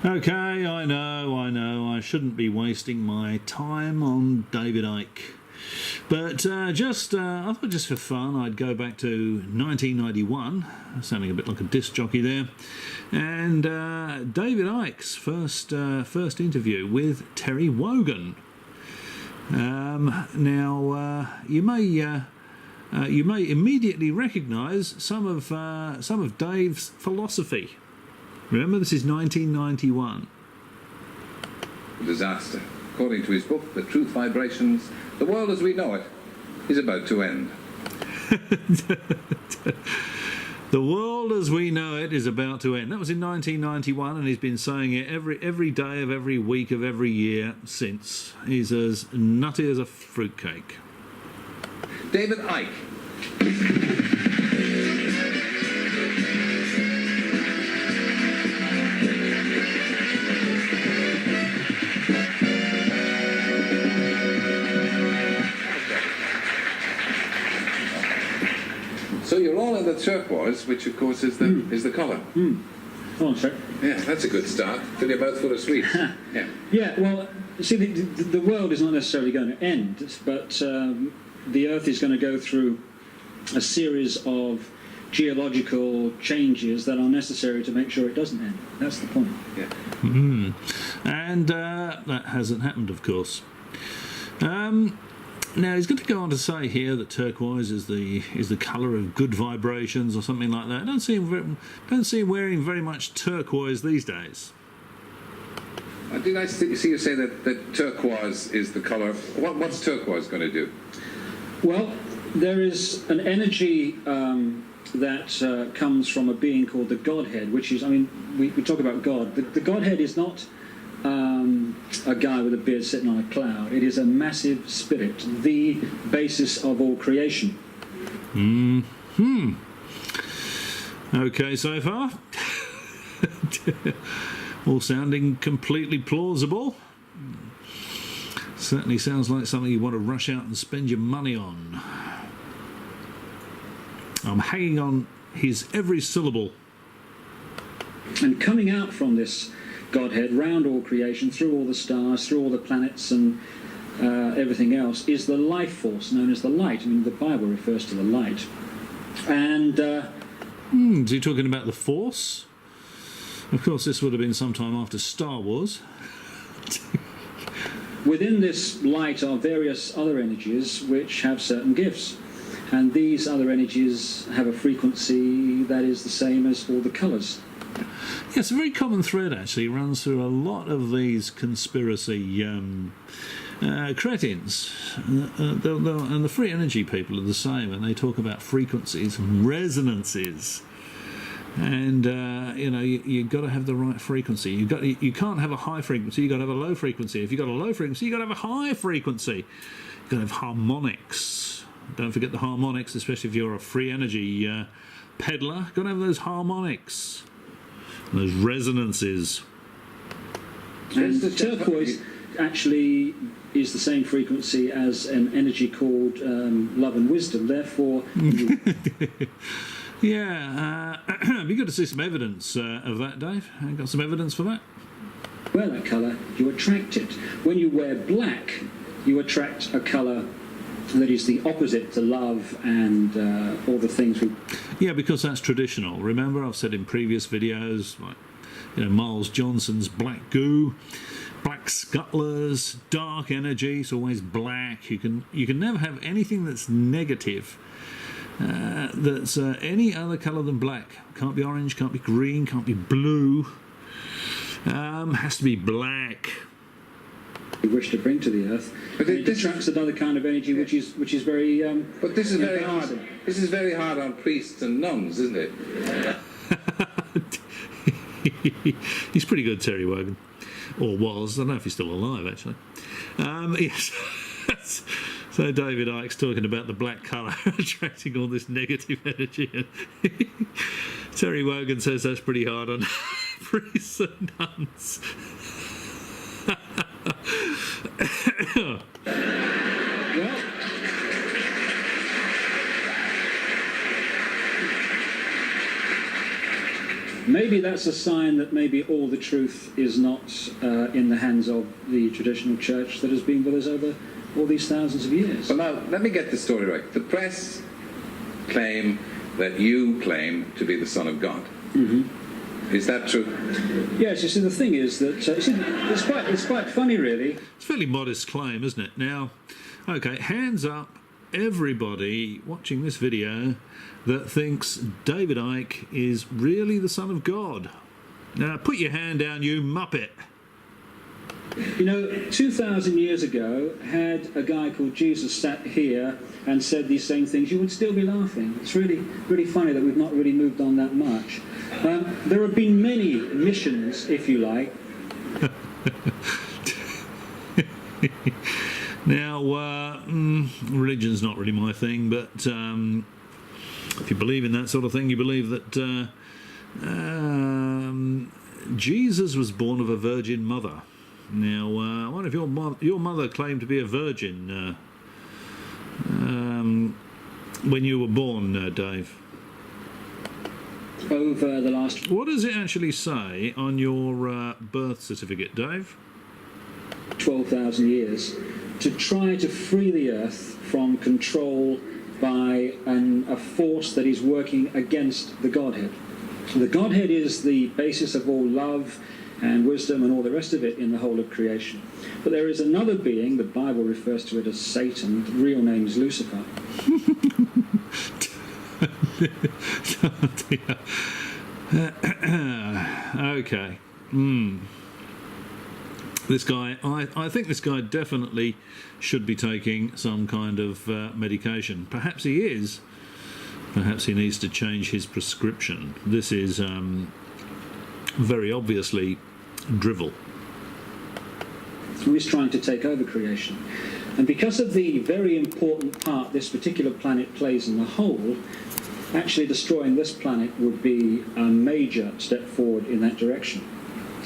Okay, I know, I shouldn't be wasting my time on David Icke. But I thought just for fun, I'd go back to 1991, sounding a bit like a disc jockey there, and David Icke's first interview with Terry Wogan. Now, you may immediately recognise some of Dave's philosophy. Remember, this is 1991. Disaster. According to his book, The Truth Vibrations, the world as we know it is about to end. The world as we know it is about to end. That was in 1991, and he's been saying it every day of every week of every year since. He's as nutty as a fruitcake. David Icke. So you're all in the turquoise, which of course is the colour. Hold on a sec. Yeah, that's a good start. Fill your mouth full of sweets. Yeah. Yeah, well, see, the world is not necessarily going to end, but the Earth is going to go through a series of geological changes that are necessary to make sure it doesn't end. That's the point. Yeah. And that hasn't happened, of course. Now he's going to go on to say here that turquoise is the colour of good vibrations or something like that. I don't see him wearing very much turquoise these days. Did I see you say that turquoise is the colour? What's turquoise going to do? Well, there is an energy that comes from a being called the Godhead, which is, I mean, we talk about God. The Godhead is not a guy with a beard sitting on a cloud. It is a massive spirit, the basis of all creation. Okay, so far. All sounding completely plausible. Certainly sounds like something you want to rush out and spend your money on. I'm hanging on his every syllable. And coming out from this Godhead, round all creation, through all the stars, through all the planets and everything else, is the life force known as the light. I mean, the Bible refers to the light. And is he talking about the Force? Of course, this would have been sometime after Star Wars. within this light are various other energies which have certain gifts. And these other energies have a frequency that is the same as all the colours. Yeah, it's a very common thread, actually. It runs through a lot of these conspiracy cretins. And the free energy people are the same, and they talk about frequencies and resonances. And you've got to have the right frequency. You can't have a high frequency. You've got to have a low frequency. If you've got a low frequency, you've got to have a high frequency. You've got to have harmonics. Don't forget the harmonics, especially if you're a free energy peddler. You've got to have those harmonics, those resonances. And the turquoise actually is the same frequency as an energy called love and wisdom. Therefore, yeah, it'd be good to see some evidence of that, Dave. Got some evidence for that? wear that colour, you attract it. When you wear black, you attract a colour that is the opposite to love and all the things we... Yeah, because that's traditional. Remember, I've said in previous videos, like, Miles Johnson's black goo, black scuttlers, dark energy, it's always black. You can never have anything that's negative, that's any other colour than black. Can't be orange, can't be green, can't be blue. Has to be black. We wish to bring to the earth, but it attracts another kind of energy, which is very. But this is very hard. This is very hard on priests and nuns, isn't it? He's pretty good, Terry Wogan, or was. I don't know if he's still alive, actually. Yes. So David Icke's talking about the black colour attracting all this negative energy. Terry Wogan says that's pretty hard on priests and nuns. Well, maybe that's a sign that maybe all the truth is not in the hands of the traditional church that has been with us over all these thousands of years. Well, now, let me get the story right. The press claim that you claim to be the Son of God. Mm-hmm. Is that true? Yes, you see, the thing is that it's quite funny, really. It's a fairly modest claim, isn't it? Now, okay, hands up, everybody watching this video that thinks David Icke is really the Son of God. Now, put your hand down, you muppet. You know, 2,000 years ago, had a guy called Jesus sat here and said these same things, you would still be laughing. It's really, really funny that we've not really moved on that much. There have been many missions, if you like. Now, religion's not really my thing, but if you believe in that sort of thing, you believe that Jesus was born of a virgin mother. Now, I wonder if your mother claimed to be a virgin when you were born, Dave. Over the last... What does it actually say on your birth certificate, Dave? 12,000 years, to try to free the earth from control by a force that is working against the Godhead. The Godhead is the basis of all love and wisdom and all the rest of it in the whole of creation. But there is another being, the Bible refers to it as Satan, the real name is Lucifer. Okay. This guy, I think this guy definitely should be taking some kind of medication. Perhaps he is. Perhaps he needs to change his prescription. This is very obviously drivel. Who is trying to take over creation. And because of the very important part this particular planet plays in the whole, actually destroying this planet would be a major step forward in that direction.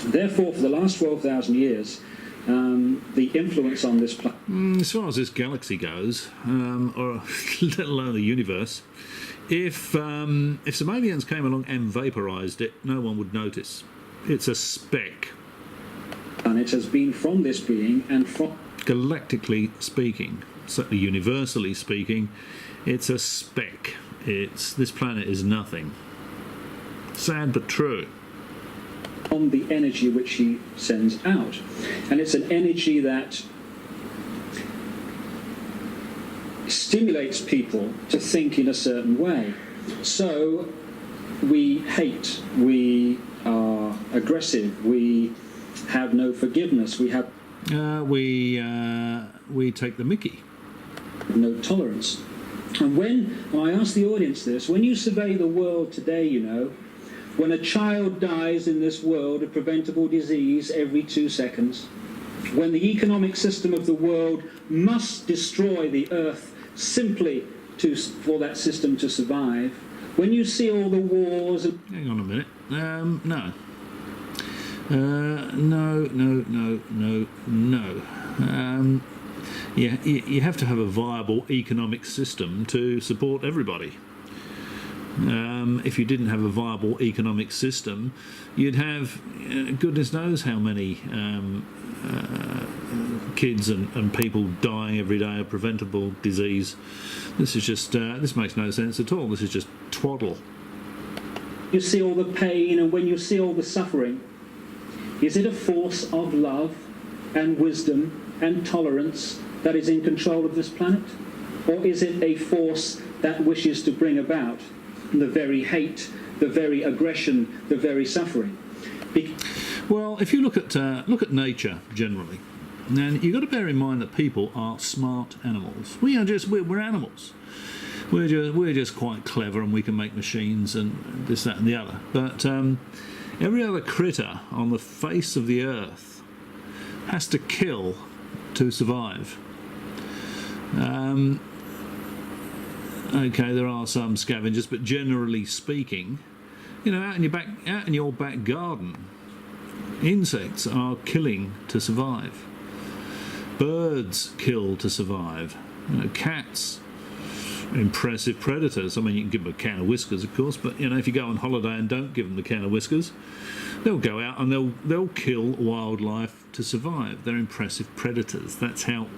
Therefore, for the last 12,000 years, the influence on this planet... As far as this galaxy goes, or let alone the universe, if some aliens came along and vaporized it, no one would notice. It's a speck. And it has been from this being and from... Galactically speaking, certainly universally speaking, it's a speck. This planet is nothing. Sad but true. On the energy which he sends out. And it's an energy that stimulates people to think in a certain way. So we hate, we are aggressive, we have no forgiveness, we have we take the mickey. No tolerance. And I ask the audience this, when you survey the world today, you know, when a child dies in this world of preventable disease every 2 seconds, when the economic system of the world must destroy the earth simply for that system to survive, when you see all the wars... Hang on a minute. No. No. Yeah, you have to have a viable economic system to support everybody. If you didn't have a viable economic system, you'd have goodness knows how many kids and people dying every day of preventable disease. This is just this makes no sense at all. This is just twaddle. You see all the pain, and when you see all the suffering, is it a force of love and wisdom and tolerance that is in control of this planet? Or is it a force that wishes to bring about the very hate, the very aggression, the very suffering? Well, if you look at nature generally, and you've got to bear in mind that people are smart animals. We're animals. We're just quite clever, and we can make machines and this, that, and the other. But every other critter on the face of the earth has to kill to survive. Okay, there are some scavengers, but generally speaking, you know, out in your back garden, insects are killing to survive. Birds kill to survive. You know, cats, impressive predators. I mean, you can give them a can of whiskers, of course, but if you go on holiday and don't give them the can of whiskers, they'll go out and they'll kill wildlife to survive. They're impressive predators. That's how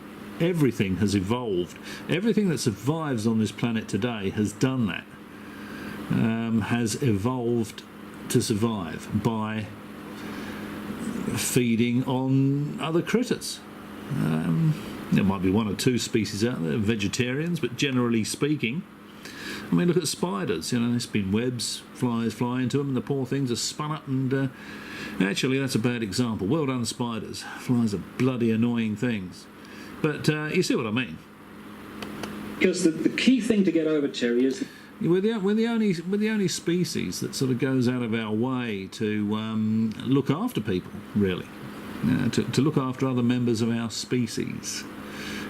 everything has evolved. Everything that survives on this planet today has done that. Has evolved to survive by feeding on other critters. There might be one or two species out there, vegetarians, but generally speaking, I mean, look at spiders. They spin webs, flies fly into them, and the poor things are spun up. And actually, that's a bad example. Well done, spiders. Flies are bloody annoying things. But you see what I mean. Because the key thing to get over, Terry, is we're the only species that sort of goes out of our way to look after people, really, to look after other members of our species.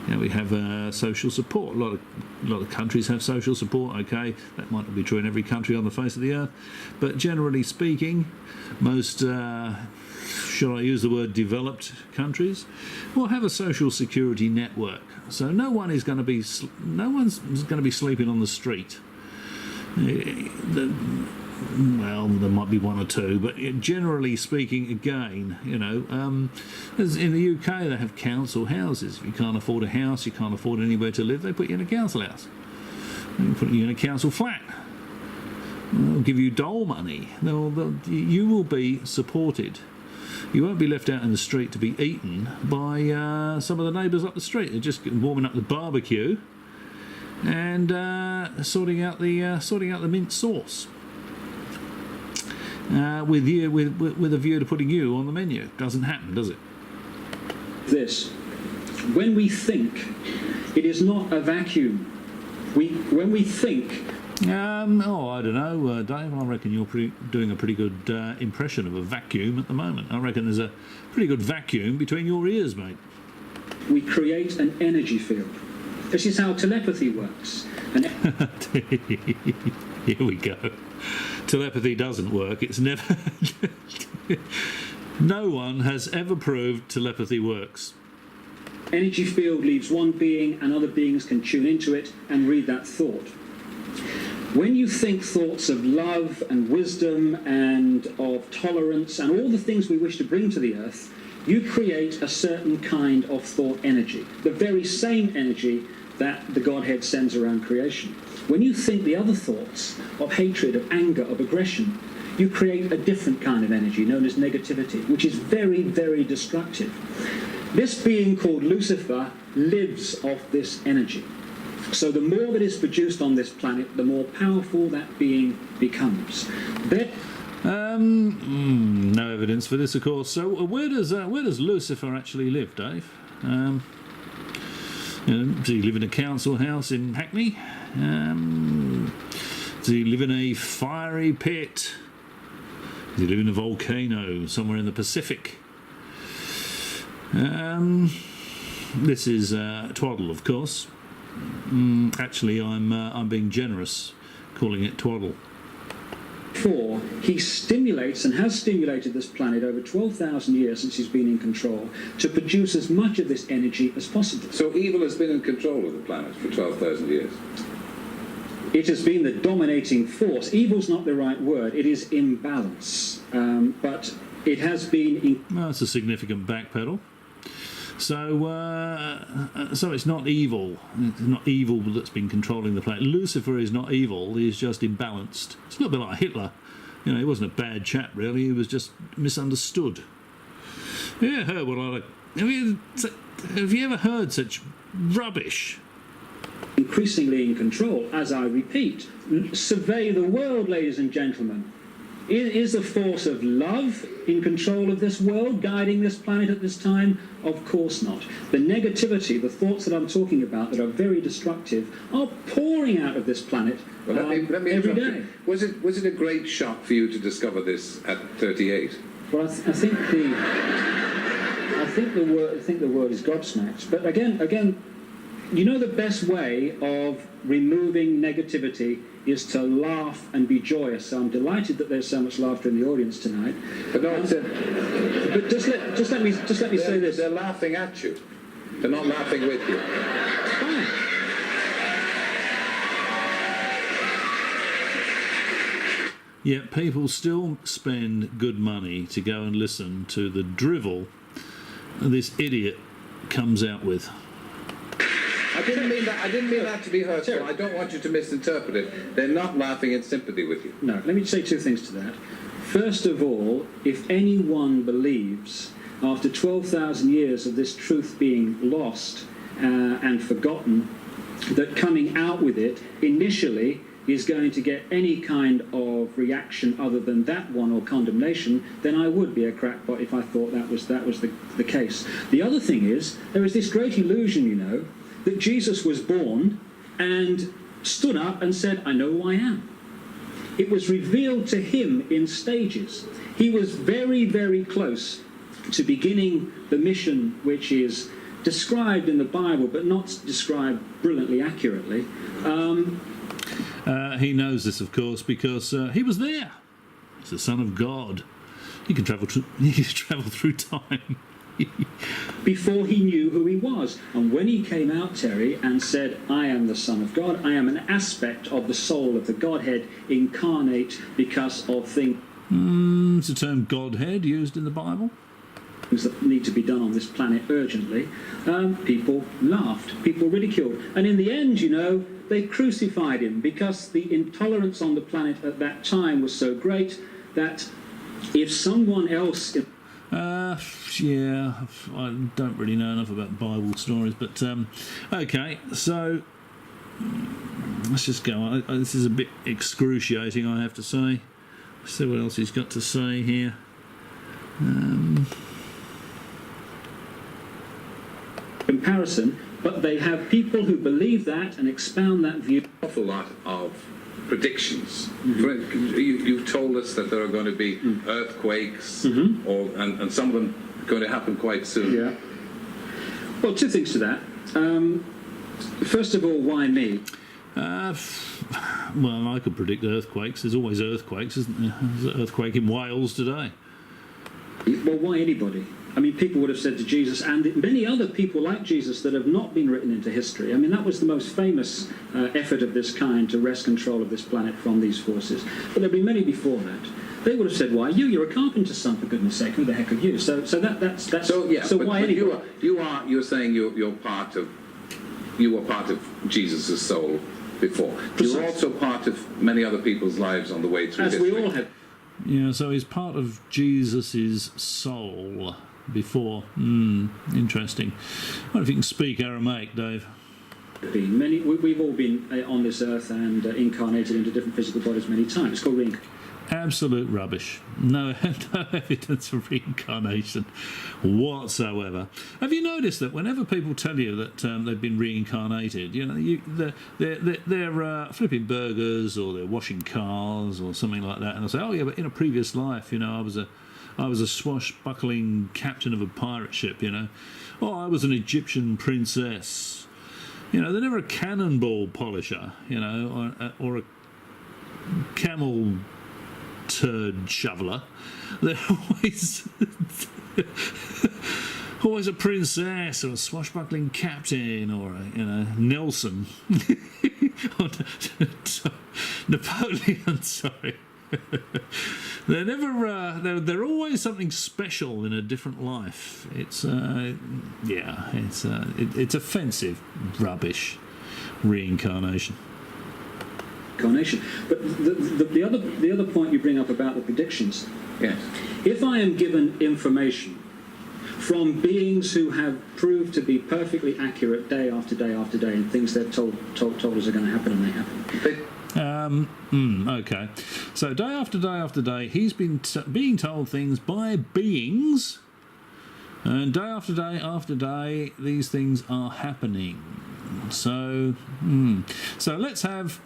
We have social support. A lot of countries have social support. Okay, that might not be true in every country on the face of the earth, but generally speaking, most should I use the word developed countries will have a social security network. So no one's going to be sleeping on the street. Well, there might be one or two, but generally speaking, again, as in the UK, they have council houses. If you can't afford a house, you can't afford anywhere to live, they put you in a council house. They put you in a council flat. They'll give you dole money. You will be supported. You won't be left out in the street to be eaten by some of the neighbours up the street. They're just warming up the barbecue and sorting out the mint sauce. With a view to putting you on the menu. Doesn't happen, does it? This. When we think, it is not a vacuum. When we think... I don't know, Dave. I reckon you're doing a pretty good impression of a vacuum at the moment. I reckon there's a pretty good vacuum between your ears, mate. We create an energy field. This is how telepathy works. Here we go. Telepathy doesn't work. It's never... No one has ever proved telepathy works. Energy field leaves one being and other beings can tune into it and read that thought. When you think thoughts of love and wisdom and of tolerance and all the things we wish to bring to the earth, you create a certain kind of thought energy, the very same energy that the Godhead sends around creation. When you think the other thoughts of hatred, of anger, of aggression, you create a different kind of energy known as negativity, which is very, very destructive. This being called Lucifer lives off this energy. So the more that is produced on this planet, the more powerful that being becomes. No evidence for this, of course. So where does Lucifer actually live, Dave? Does he live in a council house in Hackney? Does he live in a fiery pit? Does he live in a volcano somewhere in the Pacific? This is twaddle, of course. Actually, I'm being generous, calling it twaddle. For he stimulates and has stimulated this planet over 12,000 years since he's been in control to produce as much of this energy as possible. So evil has been in control of the planet for 12,000 years? It has been the dominating force. Evil's not the right word. It is imbalance. But it has been... Well, that's a significant backpedal. So it's not evil. It's not evil that's been controlling the planet. Lucifer is not evil. He's just imbalanced. It's a little bit like Hitler. He wasn't a bad chap, really. He was just misunderstood. Yeah, heard what I... Have you ever heard such rubbish? Increasingly in control, as I repeat. Survey the world, ladies and gentlemen. Is the force of love in control of this world, guiding this planet at this time? Of course not. The negativity, the thoughts that I'm talking about that are very destructive, are pouring out of this planet let me every day. Was it a great shock for you to discover this at 38? Well, I think the word is gobsmacked. But again, the best way of removing negativity is to laugh and be joyous. So I'm delighted that there's so much laughter in the audience tonight. But no, but just let me say this. They're laughing at you. They're not laughing with you. Fine. Yet people still spend good money to go and listen to the drivel this idiot comes out with. I didn't mean that to be hurtful. I don't want you to misinterpret it. They're not laughing in sympathy with you. No, let me say two things to that. First of all, if anyone believes, after 12,000 years of this truth being lost and forgotten, that coming out with it initially is going to get any kind of reaction other than that one or condemnation, then I would be a crackpot if I thought that was the case. The other thing is, there is this great illusion, you know, that Jesus was born and stood up and said, I know who I am. It was revealed to him in stages. He was very, very close to beginning the mission which is described in the Bible, but not described brilliantly accurately. He knows this, of course, because he was there. He's the Son of God. He can travel through time. Before he knew who he was. And when he came out, Terry, and said, I am the Son of God, I am an aspect of the soul of the Godhead, incarnate because of things. It's a term Godhead used in the Bible. That need to be done on this planet urgently. People laughed, people ridiculed. And in the end, you know, they crucified him because the intolerance on the planet at that time was so great that if someone else... Yeah, I don't really know enough about Bible stories, but okay, so let's just go on. This is a bit excruciating, I have to say. Let's see what else he's got to say here. Comparison, but they have people who believe that and expound that view. An awful lot of predictions. You've told us that there are going to be earthquakes, and some of them going to happen quite soon. Yeah. Well, two things to that. First of all, why me? Well, I could predict earthquakes. There's always earthquakes, isn't there? There's an earthquake in Wales today. Well, why anybody? I mean, people would have said to Jesus, and many other people like Jesus that have not been written into history. I mean, that was the most famous effort of this kind to wrest control of this planet from these forces. But there've been many before that. They would have said, "Why you? You're a carpenter's son, for goodness' sake. Who the heck are you?" So that's. So yeah. So but, why but anybody? you're saying you were part of Jesus' soul before. Precisely. You're also part of many other people's lives on the way through As history. we all have. Yeah, so he's part of Jesus' soul before. Interesting. I wonder if you can speak Aramaic, Dave. Been many. We've all been on this earth and incarnated into different physical bodies many times. It's called reincarnation. Absolute rubbish. No evidence of reincarnation whatsoever. Have you noticed that whenever people tell you that they've been reincarnated, you know, they're flipping burgers or they're washing cars or something like that, and they'll say, "Oh yeah, but in a previous life, you know, I was a swashbuckling captain of a pirate ship, you know. Oh, I was an Egyptian princess." You know, they're never a cannonball polisher, you know, or a camel turd shoveler. They're always a princess or a swashbuckling captain or a, you know, Nelson. Or Napoleon, sorry. They're never. They're always something special in a different life. It's it's offensive rubbish. Reincarnation. But the other point you bring up about the predictions. Yes. If I am given information from beings who have proved to be perfectly accurate day after day after day, and things they're told us are going to happen, and they happen. Okay. So day after day after day, he's been being told things by beings, and day after day, these things are happening. So, so let's have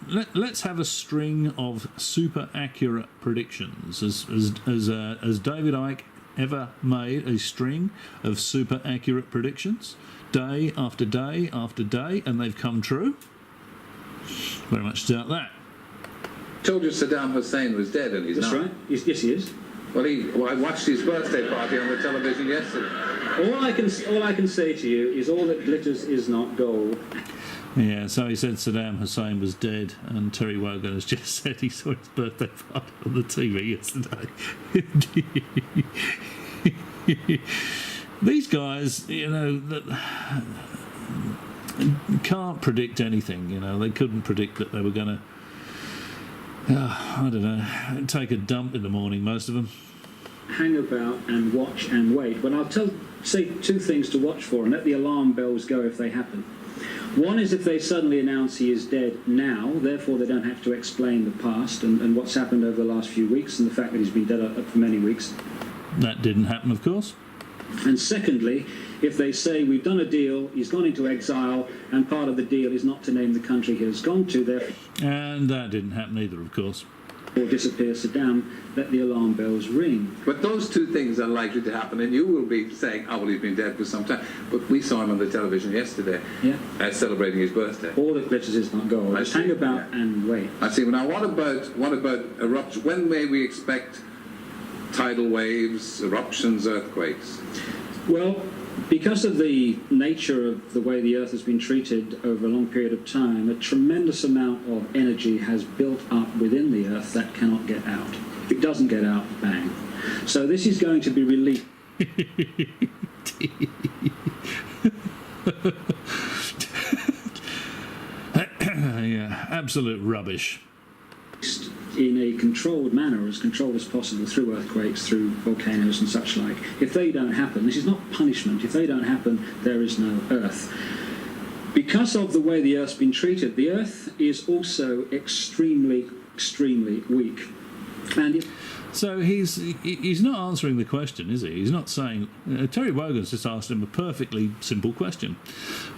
a string of super accurate predictions. Has David Icke ever made a string of super accurate predictions, day after day after day, and they've come true? Very much doubt that. Told you Saddam Hussein was dead, and he's That's not. right. Yes, he is. Well, I watched his birthday party on the television yesterday. All I can say to you is all that glitters is not gold. Yeah, so he said Saddam Hussein was dead, and Terry Wogan has just said he saw his birthday party on the TV yesterday. These guys, can't predict anything. They couldn't predict that they were going to, I don't know, take a dump in the morning, most of them. Hang about and watch and wait. But I'll say two things to watch for and let the alarm bells go if they happen. One is if they suddenly announce he is dead now, therefore they don't have to explain the past and what's happened over the last few weeks and the fact that he's been dead for many weeks. That didn't happen, of course. And secondly, if they say we've done a deal, he's gone into exile, and part of the deal is not to name the country he has gone to, therefore... And that didn't happen either, of course. Or disappear Saddam, let the alarm bells ring. But those two things are likely to happen, and you will be saying, oh, well, he's been dead for some time. But we saw him on the television yesterday, celebrating his birthday. All that glitters is not gold. Just hang about and wait. I see. Now, what about eruptions? When may we expect tidal waves, eruptions, earthquakes? Well, because of the nature of the way the Earth has been treated over a long period of time, a tremendous amount of energy has built up within the Earth that cannot get out. If it doesn't get out, bang. So this is going to be released. Yeah, absolute rubbish. In a controlled manner, as controlled as possible, through earthquakes, through volcanoes and such like. If they don't happen, this is not punishment. If they don't happen, there is no Earth. Because of the way the Earth's been treated, the Earth is also extremely, extremely weak. And so he's not answering the question, is he? He's not saying... Terry Wogan's just asked him a perfectly simple question.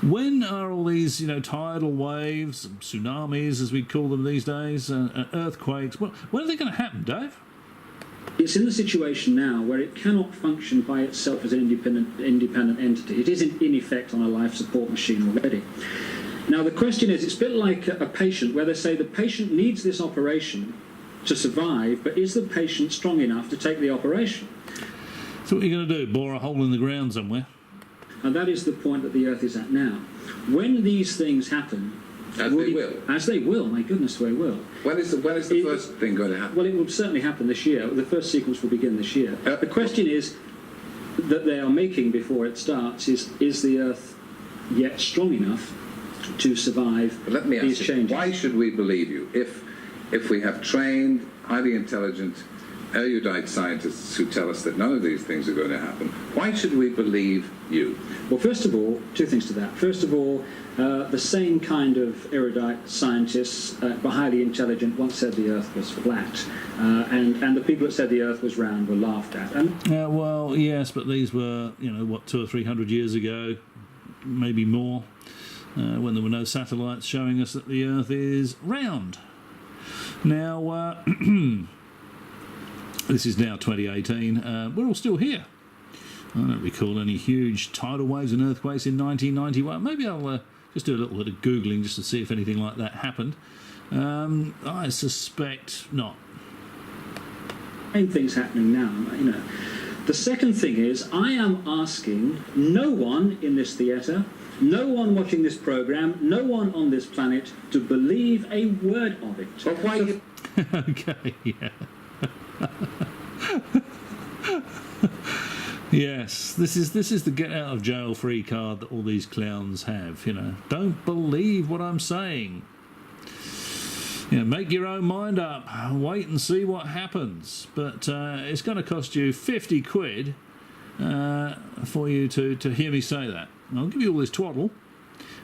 When are all these, tidal waves, tsunamis, as we call them these days, earthquakes, when are they going to happen, Dave? it's in the situation now where it cannot function by itself as an independent entity. It is in effect on a life support machine already. Now the question is, it's a bit like a patient where they say the patient needs this operation to survive, but is the patient strong enough to take the operation? So what are you going to do, bore a hole in the ground somewhere? And that is the point that the Earth is at now. When these things happen... As they will. As they will, my goodness, they will. When is the first thing going to happen? Well, it will certainly happen this year. The first sequence will begin this year. The question is that they are making before it starts is the Earth yet strong enough to survive but let me ask these changes? Why should we believe you if we have trained, highly intelligent, erudite scientists who tell us that none of these things are going to happen? Why should we believe you? Well, first of all, two things to that. First of all, the same kind of erudite scientists, but highly intelligent, once said the Earth was flat, and the people that said the Earth was round were laughed at. Well, yes, but these were, 200 or 300 years ago, maybe more, when there were no satellites showing us that the Earth is round. Now, this is now 2018. We're all still here. I don't recall any huge tidal waves and earthquakes in 1991. Maybe I'll just do a little bit of Googling just to see if anything like that happened. I suspect not. Same thing's happening now, The second thing is, I am asking no one in this theatre, no one watching this programme, no one on this planet to believe a word of it. But why? Okay, yeah. Yes, this is the get out of jail free card that all these clowns have. Don't believe what I'm saying. Make your own mind up. Wait and see what happens. But it's going to cost you 50 quid for you to hear me say that. And I'll give you all this twaddle,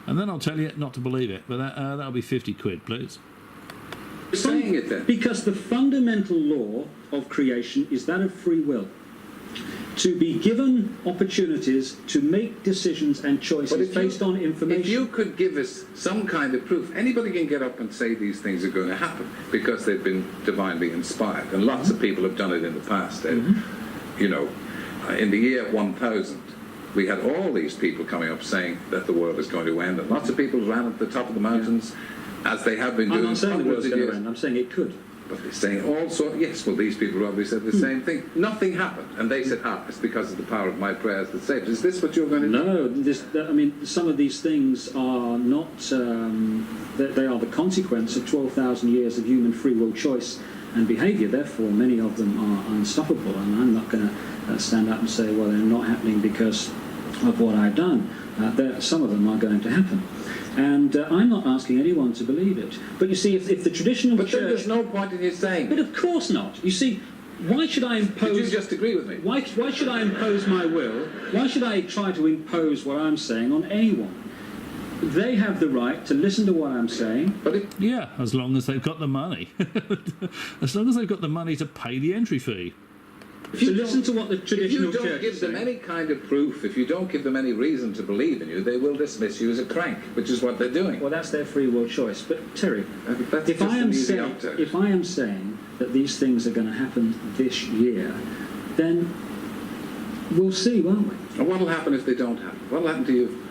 and then I'll tell you not to believe it. But that'll be 50 quid, please. Saying it then. Because the fundamental law of creation is that of free will. To be given opportunities to make decisions and choices based on information. If you could give us some kind of proof, anybody can get up and say these things are going to happen because they've been divinely inspired, and lots of people have done it in the past. In the year 1000, we had all these people coming up saying that the world is going to end, and lots of people ran at the top of the mountains, as they have been doing. I'm not saying the world's going to end. I'm saying it could. But they're saying also, yes, well, these people probably said the same thing. Nothing happened. And they said, it's because of the power of my prayers that saved. Is this what you're going to do? No, I mean, some of these things are not, they are the consequence of 12,000 years of human free will choice and behaviour. Therefore, many of them are unstoppable. And I'm not going to stand up and say, well, they're not happening because of what I've done. Some of them are going to happen. And I'm not asking anyone to believe it. But you see, if the traditional church... But then there's no point in you saying... But of course not. You see, why should I impose... Did you just agree with me? Why should I impose my will? Why should I try to impose what I'm saying on anyone? They have the right to listen to what I'm saying. But yeah, as long as they've got the money. As long as they've got the money to pay the entry fee. If you listen to what the traditional church If you don't give them any kind of proof, if you don't give them any reason to believe in you, they will dismiss you as a crank, which is what they're doing. Well, that's their free will choice. But Terry, that's if I am saying that these things are going to happen this year, then we'll see, won't we? And what will happen if they don't happen? What will happen to you?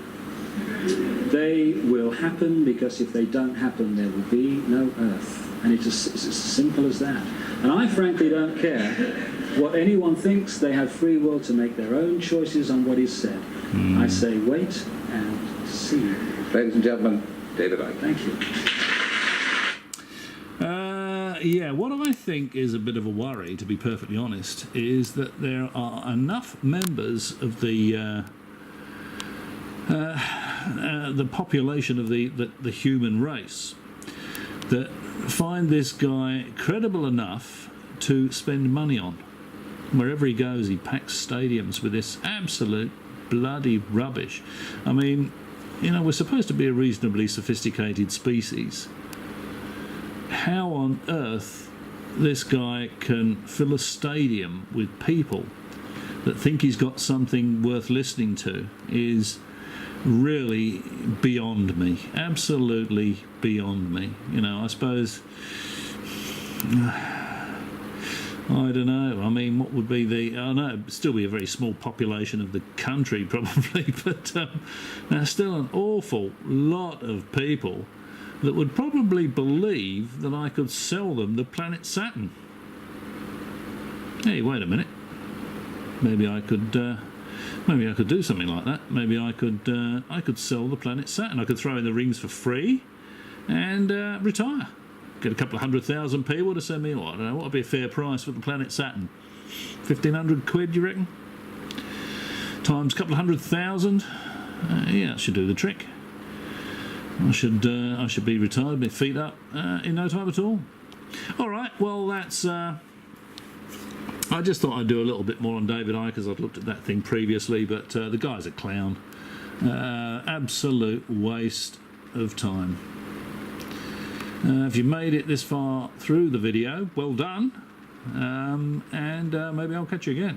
They will happen because if they don't happen, there will be no earth. And it's as simple as that. And I frankly don't care what anyone thinks. They have free will to make their own choices on what is said. I say wait and see. Ladies and gentlemen, David Icke. Thank you. Yeah, what I think is a bit of a worry, to be perfectly honest, is that there are enough members of the population of the human race that find this guy credible enough to spend money on. Wherever he goes, he packs stadiums with this absolute bloody rubbish. I mean, you know, we're supposed to be a reasonably sophisticated species. How on earth this guy can fill a stadium with people that think he's got something worth listening to is really beyond me. Absolutely beyond me. You know, I suppose... I don't know. I mean, what would be the... I know it'd still be a very small population of the country, probably, but there's still an awful lot of people that would probably believe that I could sell them the planet Saturn. Hey, wait a minute. Maybe I could do something like that. Maybe I could sell the planet Saturn. I could throw in the rings for free and retire. Get a couple of 100,000 people to send me, I don't know, what would be a fair price for the planet Saturn? 1,500 quid, you reckon? Times a couple of 100,000? Yeah, that should do the trick. I should be retired, my feet up, in no time at all. All right, well, that's... I just thought I'd do a little bit more on David Icke, because I'd looked at that thing previously, but the guy's a clown. Absolute waste of time. If you made it this far through the video, well done, and maybe I'll catch you again.